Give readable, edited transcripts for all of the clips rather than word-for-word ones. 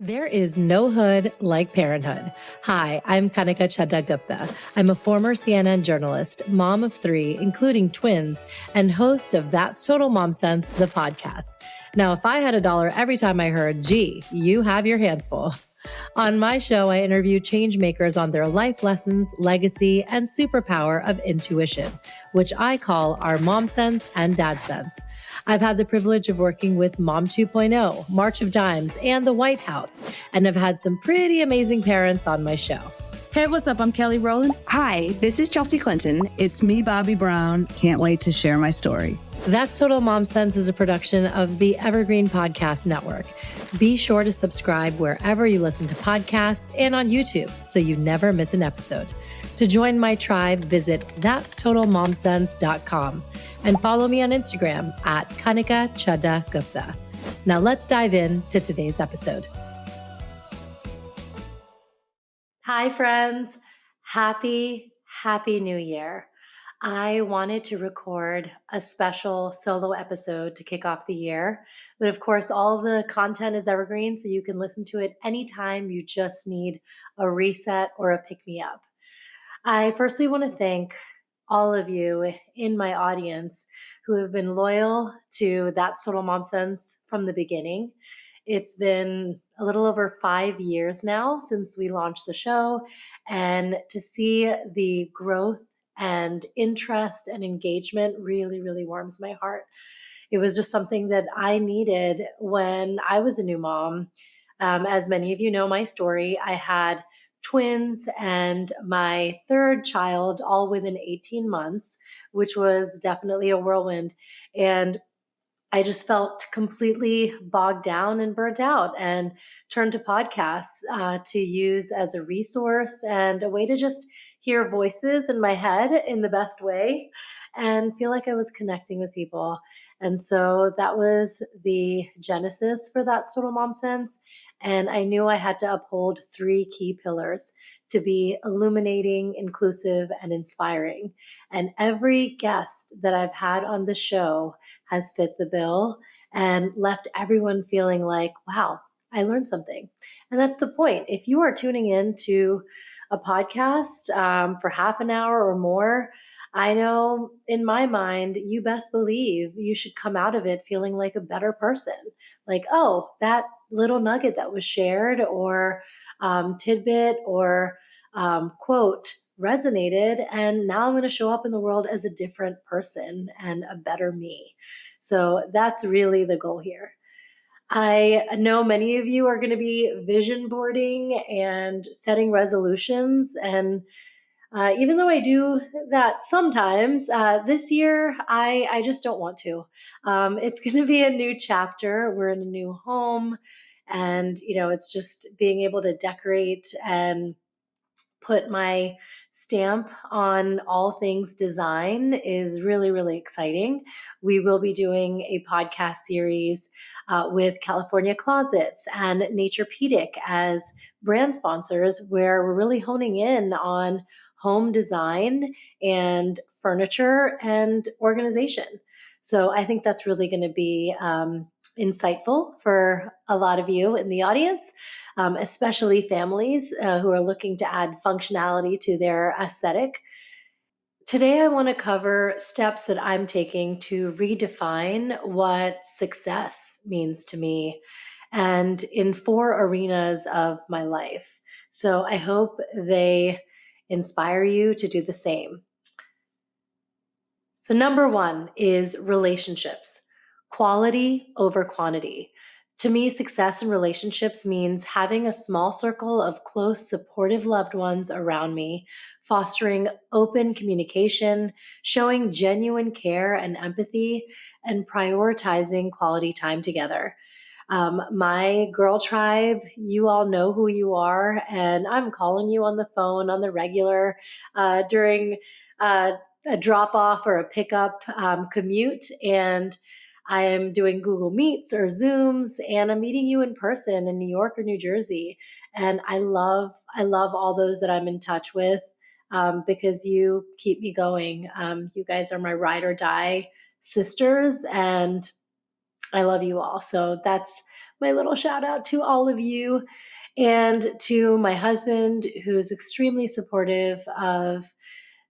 There is no hood like parenthood. Hi, I'm Kanika Chadda Gupta. I'm a former CNN journalist, mom of 3, including twins, and host of That's Total Mom Sense, the podcast. Now, if I had $1 every time I heard, gee, you have your hands full. On my show, I interview change makers on their life lessons, legacy, and superpower of intuition, which I call our mom sense and dad sense. I've had the privilege of working with Mom 2.0, March of Dimes, and the White House, and have had some pretty amazing parents on my show. Hey, what's up? I'm Kelly Rowland. Hi, this is Chelsea Clinton. It's me, Bobby Brown. Can't wait to share my story. That's Total Mom Sense is a production of the Evergreen Podcast Network. Be sure to subscribe wherever you listen to podcasts and on YouTube so you never miss an episode. To join my tribe, visit that'stotalmomsense.com and follow me on Instagram at Kanika Chadda Gupta. Now let's dive into today's episode. Hi, friends. Happy New Year. I wanted to record a special solo episode to kick off the year. But of course, all the content is evergreen, so you can listen to it anytime you just need a reset or a pick-me-up. I firstly want to thank all of you in my audience who have been loyal to That's Total Mom Sense from the beginning. It's been a little over 5 years now since we launched the show, and to see the growth and interest and engagement really warms my heart. It was just something that I needed when I was a new mom. As many of you know my story, I had twins and my third child all within 18 months, which was definitely a whirlwind. And I just felt completely bogged down and burnt out, and turned to podcasts to use as a resource and a way to just hear voices in my head in the best way and feel like I was connecting with people. And so that was the genesis for That Total Mom Sense. And I knew I had to uphold 3 key pillars to be illuminating, inclusive, and inspiring. And every guest that I've had on the show has fit the bill and left everyone feeling like, wow, I learned something. And that's the point. If you are tuning in to a podcast for half an hour or more, I know in my mind, you best believe you should come out of it feeling like a better person. Like, oh, that little nugget that was shared or tidbit or quote resonated, and now I'm going to show up in the world as a different person and a better me. So that's really the goal here. I know many of you are going to be vision boarding and setting resolutions. And even though I do that sometimes, this year I just don't want to. It's going to be a new chapter. We're in a new home. And, it's just being able to decorate and put my stamp on all things design is really exciting. We will be doing a podcast series with California Closets and Naturepedic as brand sponsors, where we're really honing in on home design and furniture and organization. So I think that's really going to be insightful for a lot of you in the audience, especially families who are looking to add functionality to their aesthetic. Today, I want to cover steps that I'm taking to redefine what success means to me, and in 4 arenas of my life. So I hope they inspire you to do the same. So number 1 is relationships. Quality over quantity. To me, success in relationships means having a small circle of close, supportive loved ones around me, fostering open communication, showing genuine care and empathy, and prioritizing quality time together. My girl tribe, you all know who you are, and I'm calling you on the phone on the regular during a drop off or a pickup commute, and I am doing Google Meets or Zooms, and I'm meeting you in person in New York or New Jersey. And I love all those that I'm in touch with because you keep me going. You guys are my ride or die sisters, and I love you all. So that's my little shout out to all of you and to my husband, who's extremely supportive of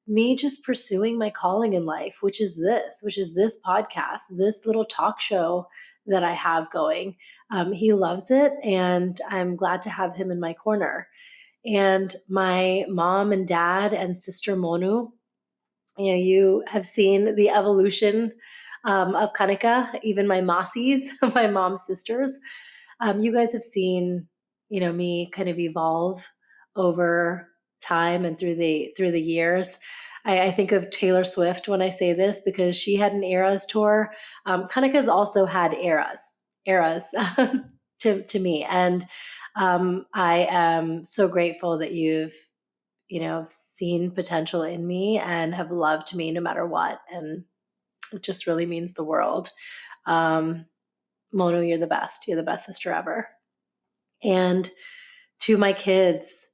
me just pursuing my calling in life, which is this podcast, this little talk show that I have going. He loves it, and I'm glad to have him in my corner. And my mom and dad and sister Monu, you have seen the evolution of Kanika, even my Masi's, my mom's sisters. You guys have seen, me kind of evolve over time and through the years. I think of Taylor Swift when I say this because she had an Eras tour. Kanika's also had eras to me, and I am so grateful that you've seen potential in me and have loved me no matter what, and it just really means the world. Um, Mono, you're the best. You're the best sister ever. And to my kids,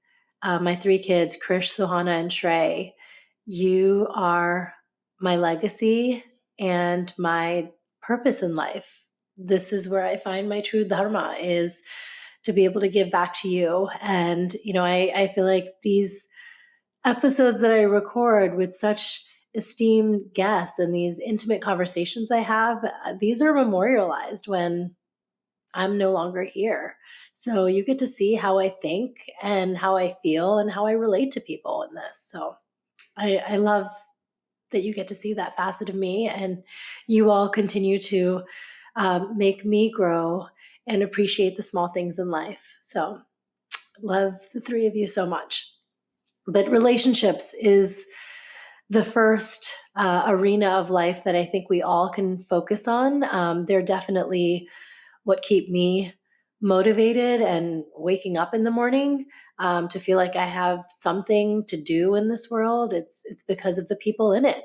my three kids, Krish, Suhana, and Shrey, you are my legacy and my purpose in life. This is where I find my true dharma, is to be able to give back to you. And, I feel like these episodes that I record with such esteemed guests and these intimate conversations I have, these are memorialized when I'm no longer here. So you get to see how I think and how I feel and how I relate to people in this. So I love that you get to see that facet of me, and you all continue to make me grow and appreciate the small things in life. So love the three of you so much. But relationships is the first arena of life that I think we all can focus on. They're definitely what keep me motivated and waking up in the morning, to feel like I have something to do in this world. It's because of the people in it.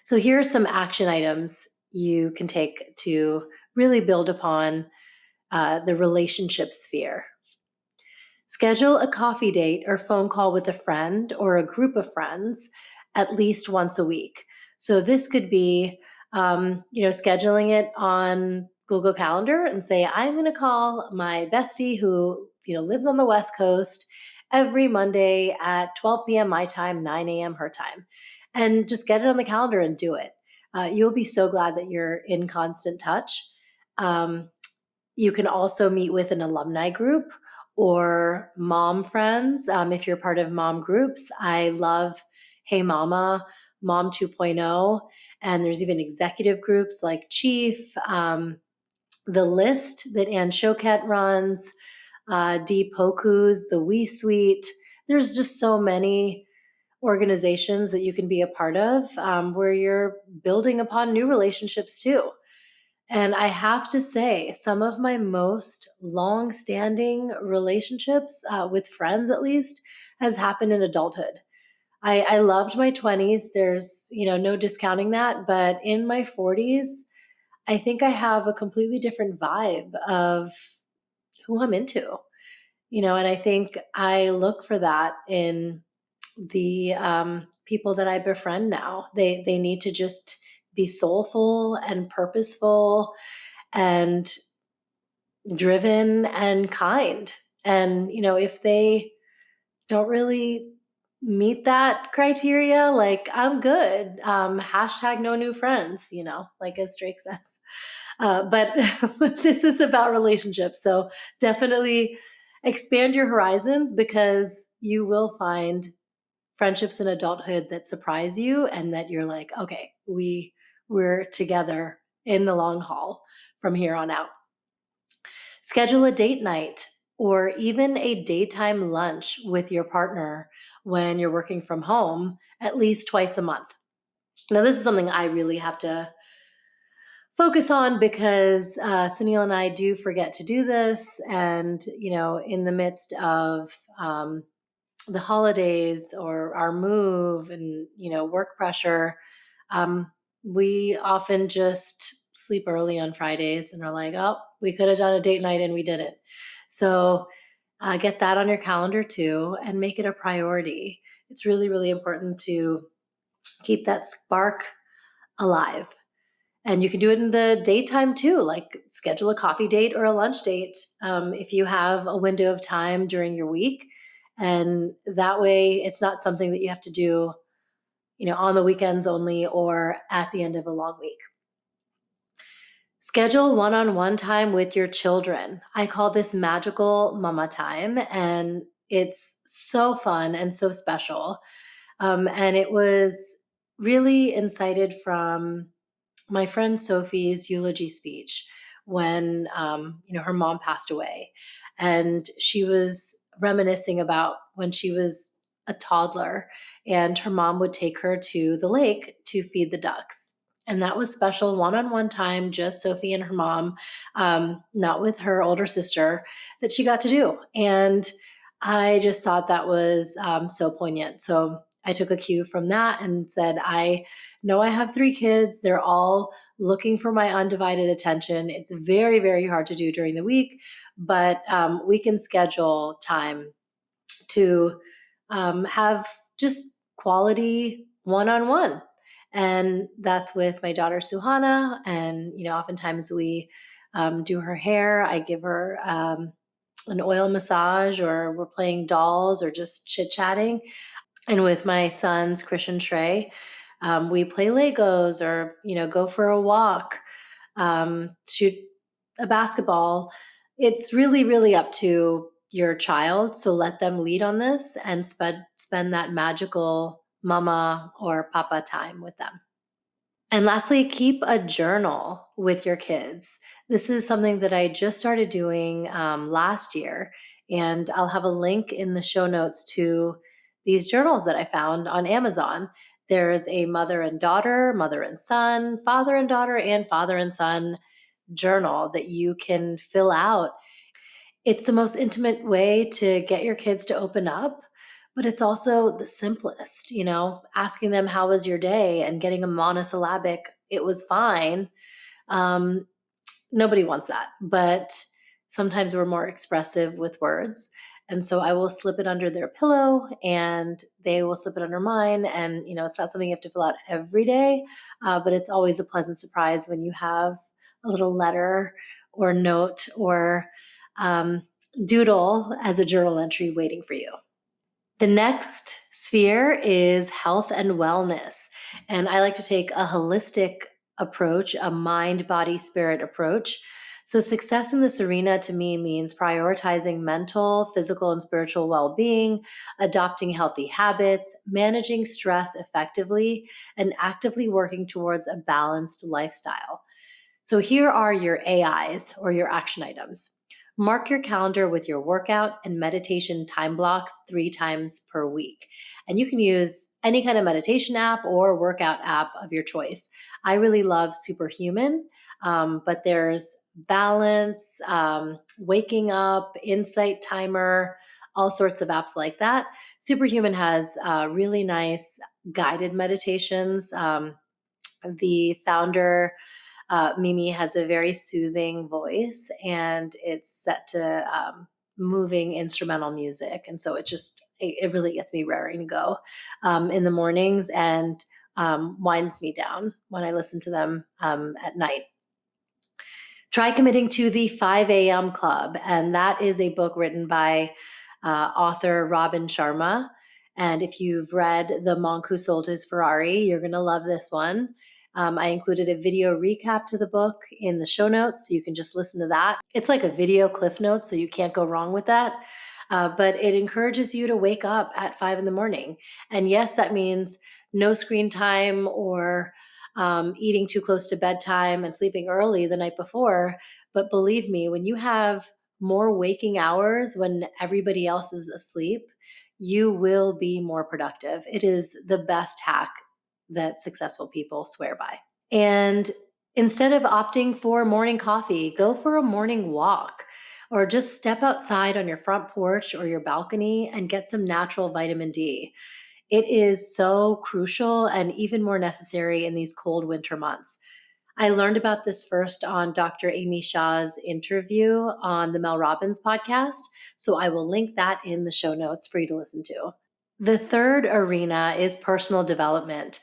So here are some action items you can take to really build upon the relationship sphere. Schedule a coffee date or phone call with a friend or a group of friends at least once a week. So this could be, scheduling it on Google Calendar and say, I'm going to call my bestie who, lives on the West Coast every Monday at 12 p.m. my time, 9 a.m. her time, and just get it on the calendar and do it. You'll be so glad that you're in constant touch. You can also meet with an alumni group or mom friends. If you're part of mom groups, I love Hey Mama, Mom 2.0, and there's even executive groups like Chief, The List that Ann Choquette runs, Dee Poku's The We Suite. There's just so many organizations that you can be a part of, where you're building upon new relationships too. And I have to say, some of my most long-standing relationships, with friends at least, has happened in adulthood. I loved my 20s. There's, no discounting that. But in my 40s, I think I have a completely different vibe of who I'm into, and I think I look for that in the people that I befriend now. They need to just be soulful and purposeful and driven and kind. And, if they don't really meet that criteria, like, I'm good. Hashtag no new friends, like as Drake says. But this is about relationships. So definitely expand your horizons, because you will find friendships in adulthood that surprise you and that you're like, okay, we're together in the long haul from here on out. Schedule a date night or even a daytime lunch with your partner when you're working from home at least twice a month. Now, this is something I really have to focus on because Sunil and I do forget to do this. And, in the midst of the holidays or our move and, work pressure, we often just sleep early on Fridays and are like, oh, we could have done a date night and we didn't. So get that on your calendar too and make it a priority. It's really, really important to keep that spark alive. And you can do it in the daytime too, like schedule a coffee date or a lunch date if you have a window of time during your week. And that way, it's not something that you have to do, on the weekends only or at the end of a long week. Schedule one on one time with your children. I call this magical mama time, and it's so fun and so special. And it was really incited from my friend Sophie's eulogy speech when her mom passed away, and she was reminiscing about when she was a toddler, and her mom would take her to the lake to feed the ducks. And that was special one-on-one time, just Sophie and her mom, not with her older sister, that she got to do. And I just thought that was so poignant. So I took a cue from that and said, I know I have 3 kids. They're all looking for my undivided attention. It's very, very hard to do during the week, but we can schedule time to have just quality one on one. And that's with my daughter Suhana. And, oftentimes we do her hair. I give her an oil massage, or we're playing dolls or just chit chatting. And with my sons, Christian Trey, we play Legos or, go for a walk, shoot a basketball. It's really, really up to your child. So let them lead on this and spend that magical mama or papa time with them. And lastly, keep a journal with your kids. This is something that I just started doing last year, and I'll have a link in the show notes to these journals that I found on Amazon. There's a mother and daughter, mother and son, father and daughter, and father and son journal that you can fill out. It's the most intimate way to get your kids to open up, but it's also the simplest, asking them, how was your day? And getting a monosyllabic, it was fine. Um, Nobody wants that, but sometimes we're more expressive with words. And so I will slip it under their pillow and they will slip it under mine. And, it's not something you have to fill out every day, but it's always a pleasant surprise when you have a little letter or note or um, doodle as a journal entry waiting for you. The next sphere is health and wellness. And I like to take a holistic approach, a mind, body, spirit approach. So, success in this arena to me means prioritizing mental, physical, and spiritual well being, adopting healthy habits, managing stress effectively, and actively working towards a balanced lifestyle. So here are your AIs, or your action items. Mark your calendar with your workout and meditation time blocks 3 times per week. And you can use any kind of meditation app or workout app of your choice. I really love Superhuman, but there's Balance, Waking Up, Insight Timer, all sorts of apps like that. Superhuman has really nice guided meditations. The founder, Mimi, has a very soothing voice, and it's set to moving instrumental music. And so it really gets me raring to go in the mornings, and winds me down when I listen to them at night. Try committing to the 5 a.m. Club. And that is a book written by author Robin Sharma. And if you've read The Monk Who Sold His Ferrari, you're going to love this one. I included a video recap to the book in the show notes, so you can just listen to that. It's like a video cliff notes, so you can't go wrong with that. But it encourages you to wake up at 5 in the morning. And yes, that means no screen time or eating too close to bedtime and sleeping early the night before. But believe me, when you have more waking hours when everybody else is asleep, you will be more productive. It is the best hack that successful people swear by. And instead of opting for morning coffee, go for a morning walk, or just step outside on your front porch or your balcony and get some natural vitamin D. It is so crucial and even more necessary in these cold winter months. I learned about this first on Dr. Amy Shaw's interview on the Mel Robbins podcast, so I will link that in the show notes for you to listen to. The third arena is personal development.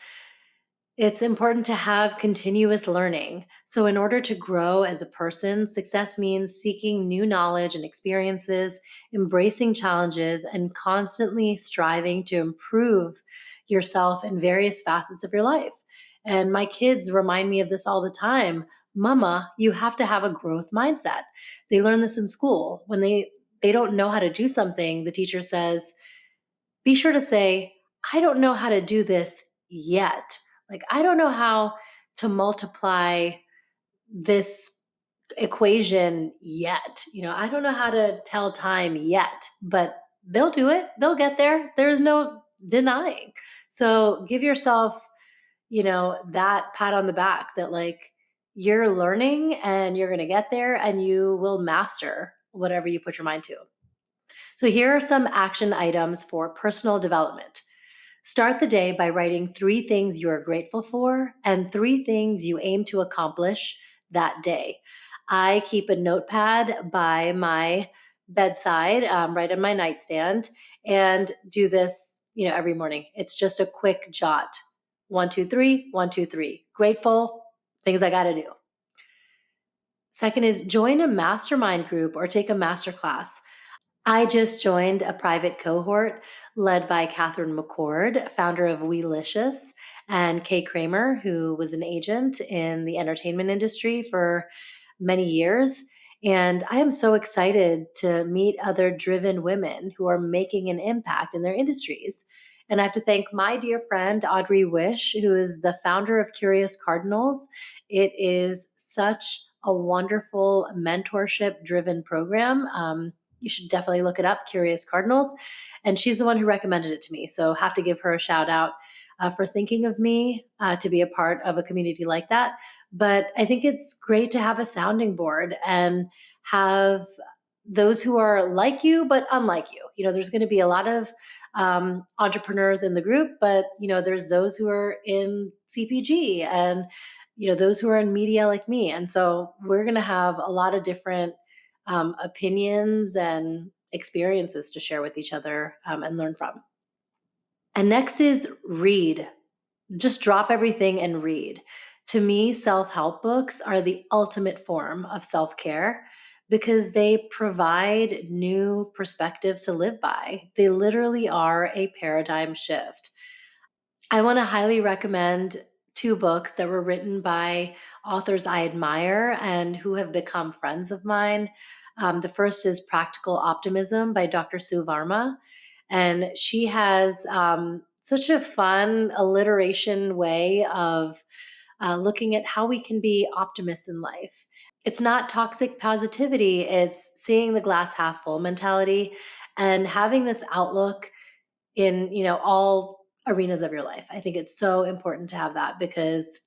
It's important to have continuous learning. So, in order to grow as a person, success means seeking new knowledge and experiences, embracing challenges, and constantly striving to improve yourself in various facets of your life. And my kids remind me of this all the time. Mama, you have to have a growth mindset. They learn this in school. When they don't know how to do something, the teacher says, be sure to say, I don't know how to do this yet. Like, I don't know how to multiply this equation yet. I don't know how to tell time yet, but they'll do it. They'll get there. There's no denying. So give yourself, that pat on the back that like you're learning and you're going to get there and you will master whatever you put your mind to. So here are some action items for personal development. Start the day by writing 3 things you are grateful for and 3 things you aim to accomplish that day. I keep a notepad by my bedside, right on my nightstand, and do this, every morning. It's just a quick jot. 1, 2, 3, 1, 2, 3. Grateful, things I got to do. Second is join a mastermind group or take a master class. I just joined a private cohort led by Catherine McCord, founder of Weelicious, and Kay Kramer, who was an agent in the entertainment industry for many years. And I am so excited to meet other driven women who are making an impact in their industries. And I have to thank my dear friend, Audrey Wish, who is the founder of Curious Cardinals. It is such a wonderful mentorship driven program. You should definitely look it up, Curious Cardinals. And she's the one who recommended it to me. So have to give her a shout out for thinking of me to be a part of a community like that. But I think it's great to have a sounding board and have those who are like you, but unlike you. There's going to be a lot of entrepreneurs in the group, but, there's those who are in CPG and, those who are in media like me. And so we're going to have a lot of different opinions and experiences to share with each other and learn from. And next is read. Just drop everything and read. To me, self help books are the ultimate form of self care because they provide new perspectives to live by. They literally are a paradigm shift. I want to highly recommend 2 books that were written by authors I admire and who have become friends of mine. The first is Practical Optimism by Dr. Sue Varma. And she has such a fun alliteration way of looking at how we can be optimists in life. It's not toxic positivity, it's seeing the glass half full mentality and having this outlook in all arenas of your life. I think it's so important to have that because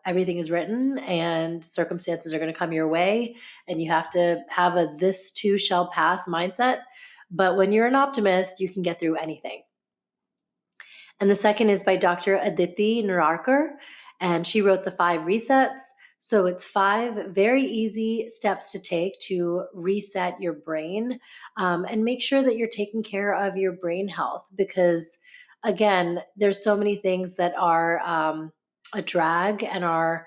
everything is written and circumstances are going to come your way and you have to have a this too shall pass mindset. But when you're an optimist, you can get through anything. And the second is by Dr. Aditi Nararkar, and she wrote the 5 resets. So it's 5 very easy steps to take to reset your brain and make sure that you're taking care of your brain health because, again, there's so many things that are a drag and are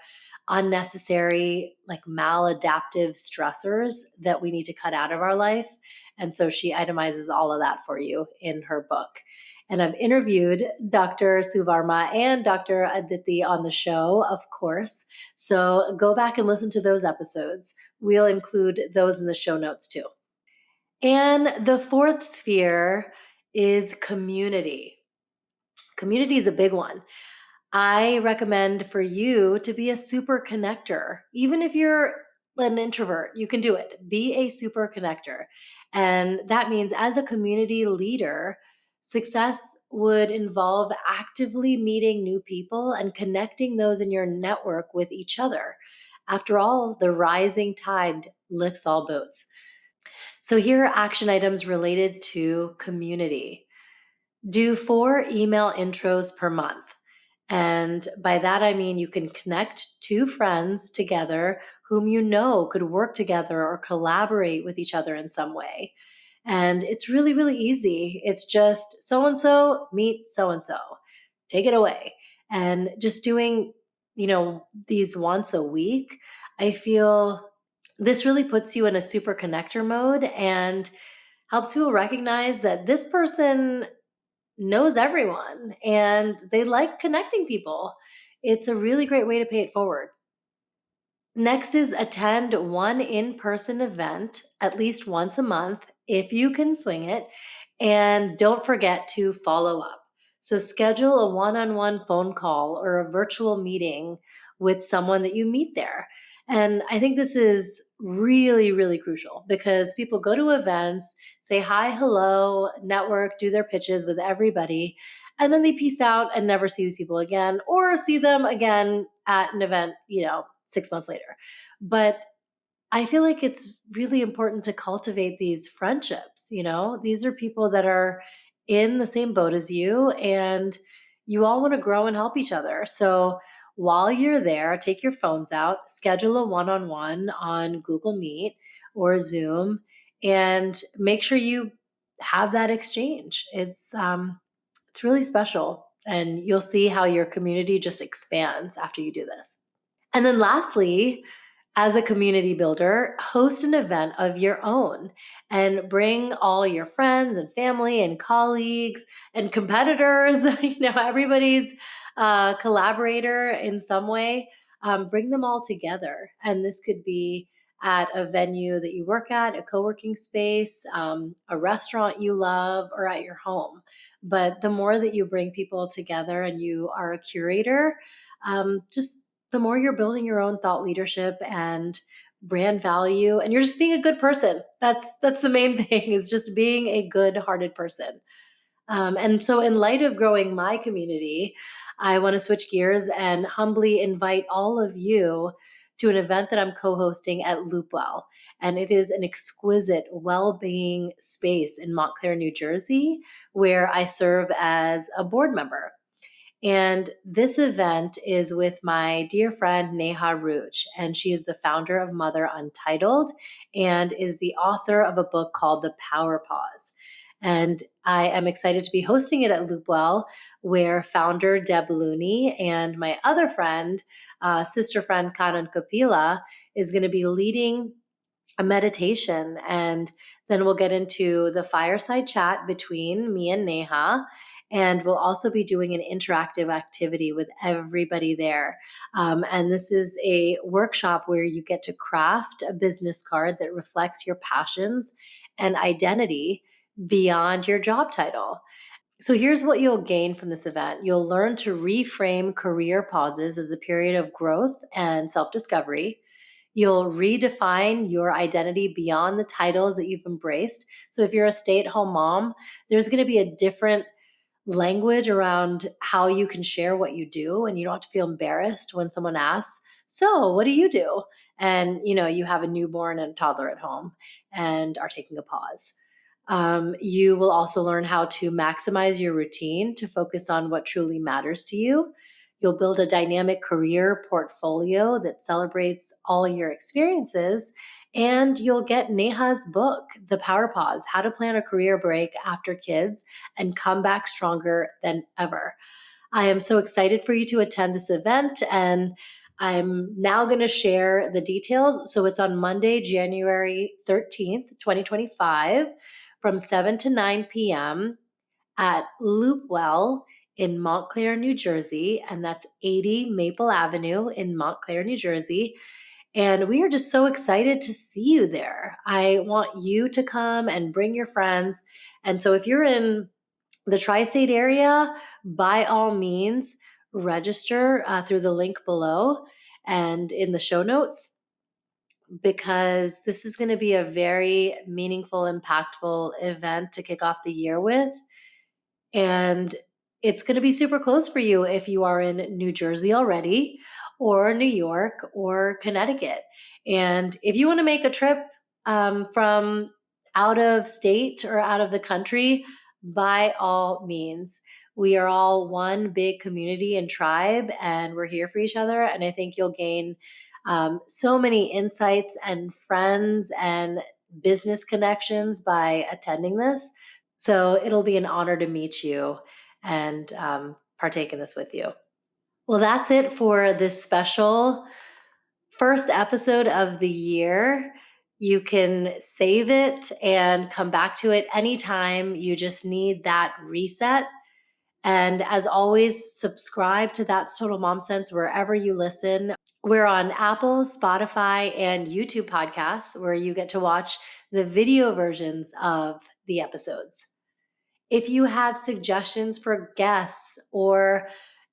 unnecessary, like maladaptive stressors that we need to cut out of our life. And so she itemizes all of that for you in her book. And I've interviewed Dr. Suvarma and Dr. Aditi on the show, of course. So go back and listen to those episodes. We'll include those in the show notes too. And the fourth sphere is community. Community is a big one. I recommend for you to be a super connector. Even if you're an introvert, you can do it. Be a super connector. And that means as a community leader, success would involve actively meeting new people and connecting those in your network with each other. After all, the rising tide lifts all boats. So here are action items related to community. Do 4 email intros per month. And by that, I mean you can connect 2 friends together whom you know could work together or collaborate with each other in some way. And it's really, really easy. It's just so and so meet so and so. Take it away. And just doing, these once a week, I feel this really puts you in a super connector mode and helps people recognize that this person knows everyone and they like connecting people. It's a really great way to pay it forward. Next is attend one in person event at least once a month if you can swing it. And don't forget to follow up. So, schedule a one on one phone call or a virtual meeting with someone that you meet there. And I think this is really, really crucial because people go to events, say hi, hello, network, do their pitches with everybody, and then they peace out and never see these people again or see them again at an event, 6 months later. But I feel like it's really important to cultivate these friendships. These are people that are in the same boat as you, and you all want to grow and help each other. So while you're there, take your phones out, schedule a one on one on Google Meet or Zoom, and make sure you have that exchange. It's really special, and you'll see how your community just expands after you do this. And then lastly, as a community builder, host an event of your own and bring all your friends and family and colleagues and competitors, everybody's collaborator in some way. Bring them all together. And this could be at a venue that you work at, a co working space, a restaurant you love, or at your home. But the more that you bring people together and you are a curator, just the more you're building your own thought leadership and brand value, and you're just being a good person. That's the main thing, is just being a good-hearted person. And so, in light of growing my community, I want to switch gears and humbly invite all of you to an event that I'm co-hosting at Loopwell. And it is an exquisite well-being space in Montclair, New Jersey, where I serve as a board member. And this event is with my dear friend Neha Ruch, and she is the founder of Mother Untitled and is the author of a book called The Power Pause. And I am excited to be hosting it at Loopwell, where founder Deb Looney and my other friend, sister friend Kanan Kapila, is going to be leading a meditation. And then we'll get into the fireside chat between me and Neha. And we'll also be doing an interactive activity with everybody there. And this is a workshop where you get to craft a business card that reflects your passions and identity beyond your job title. So here's what you'll gain from this event. You'll learn to reframe career pauses as a period of growth and self discovery. You'll redefine your identity beyond the titles that you've embraced. So if you're a stay at home mom, there's going to be a different language around how you can share what you do, and you don't have to feel embarrassed when someone asks, "So, what do you do?" And you have a newborn and a toddler at home and are taking a pause. You will also learn how to maximize your routine to focus on what truly matters to you. You'll build a dynamic career portfolio that celebrates all your experiences. And you'll get Neha's book, The Power Pause: How to Plan a Career Break After Kids and Come Back Stronger Than Ever. I am so excited for you to attend this event, and I'm now going to share the details. So it's on Monday, January 13th, 2025, from 7 to 9 p.m. at Loopwell in Montclair, New Jersey. And that's 80 Maple Avenue in Montclair, New Jersey. And we are just so excited to see you there. I want you to come and bring your friends. And so if you're in the tri-state area, by all means, register through the link below and in the show notes, because this is going to be a very meaningful, impactful event to kick off the year with. And it's going to be super close for you if you are in New Jersey already, or New York, or Connecticut. And if you want to make a trip from out of state or out of the country, by all means. We are all one big community and tribe, and we're here for each other. And I think you'll gain so many insights and friends and business connections by attending this. So it'll be an honor to meet you and partake in this with you. Well, that's it for this special first episode of the year. You can save it and come back to it anytime you just need that reset. And as always, subscribe to That's Total Mom Sense wherever you listen. We're on Apple, Spotify, and YouTube podcasts where you get to watch the video versions of the episodes. If you have suggestions for guests or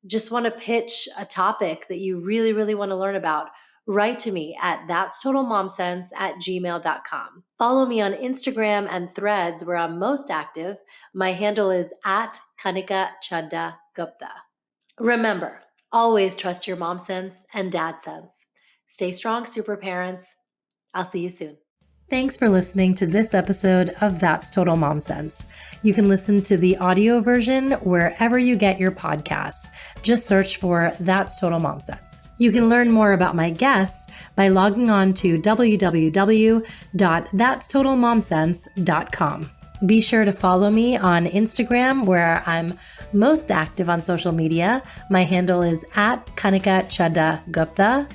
just want to pitch a topic that you really, really want to learn about, write to me at that'stotalmomsense@gmail.com. Follow me on Instagram and Threads where I'm most active. My handle is at KANIKA CHADDA GUPTA. Remember, always trust your mom sense and dad sense. Stay strong, super parents. I'll see you soon. Thanks for listening to this episode of That's Total Mom Sense. You can listen to the audio version wherever you get your podcasts. Just search for That's Total Mom Sense. You can learn more about my guests by logging on to www.thatstotalmomsense.com. Be sure to follow me on Instagram, where I'm most active on social media. My handle is at KANIKA CHADDA GUPTA.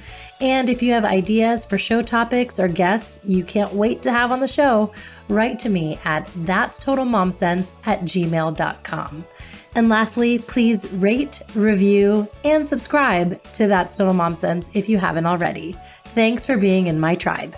And if you have ideas for show topics or guests you can't wait to have on the show, write to me at that'stotalmomsense@gmail.com. And lastly, please rate, review, and subscribe to That's Total Mom Sense if you haven't already. Thanks for being in my tribe.